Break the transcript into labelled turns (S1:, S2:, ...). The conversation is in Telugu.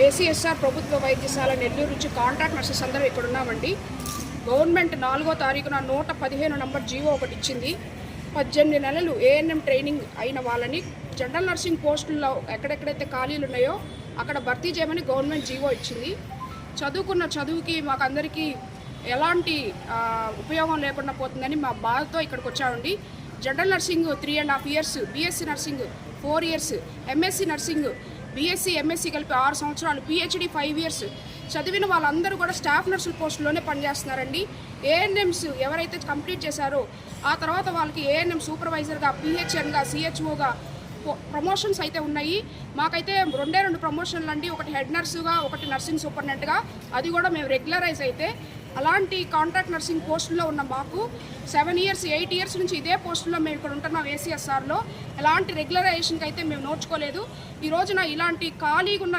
S1: ఏసీఎస్ఆర్ ప్రభుత్వ వైద్యశాల నెల్లూరు నుంచి కాంట్రాక్ట్ నర్సెస్ అందరూ ఇక్కడ ఉన్నామండి. గవర్నమెంట్ 4వ తారీఖున 115 నంబర్ జీవో ఒకటి ఇచ్చింది. 18 నెలలు ఏఎన్ఎం ట్రైనింగ్ అయిన వాళ్ళని జనరల్ నర్సింగ్ పోస్టుల్లో ఎక్కడెక్కడైతే ఖాళీలు ఉన్నాయో అక్కడ భర్తీ చేయమని గవర్నమెంట్ జీవో ఇచ్చింది. చదువుకున్న చదువుకి మాకందరికీ ఎలాంటి ఉపయోగం లేకుండా పోతుందని మా బాధతో ఇక్కడికి వచ్చామండి. General nursing 3.5 years, BSc nursing 4 years, MSc nursing BSc MSc కలిపి 6 సంవత్సరాలు, పిహెచ్డి 5 years చదివిన వాళ్ళందరూ కూడా స్టాఫ్ నర్సుల పోస్టులోనే పనిచేస్తున్నారండి. ఏఎన్ఎంస్ ఎవరైతే కంప్లీట్ చేశారో ఆ తర్వాత వాళ్ళకి ఏఎన్ఎం సూపర్వైజర్గా, పిహెచ్ఎన్గా, సిహెచ్ఓగా ప్రమోషన్స్ అయితే ఉన్నాయి. మాకైతే 2 ప్రమోషన్లు అండి. ఒకటి హెడ్ నర్సుగా, ఒకటి నర్సింగ్ సూపరింటెండెంట్గా. అది కూడా మేము రెగ్యులరైజ్ అయితే అలాంటి కాంట్రాక్ట్ నర్సింగ్ పోస్టుల్లో ఉన్న మాకు 7 years, 8 years నుంచి ఇదే పోస్టులో మేము ఇక్కడ ఉంటున్నాం. ఏసీఎస్ఆర్లో ఎలాంటి రెగ్యులరైజేషన్కి అయితే మేము నోచుకోలేదు. ఈ రోజున ఇలాంటి ఖాళీగా ఉన్న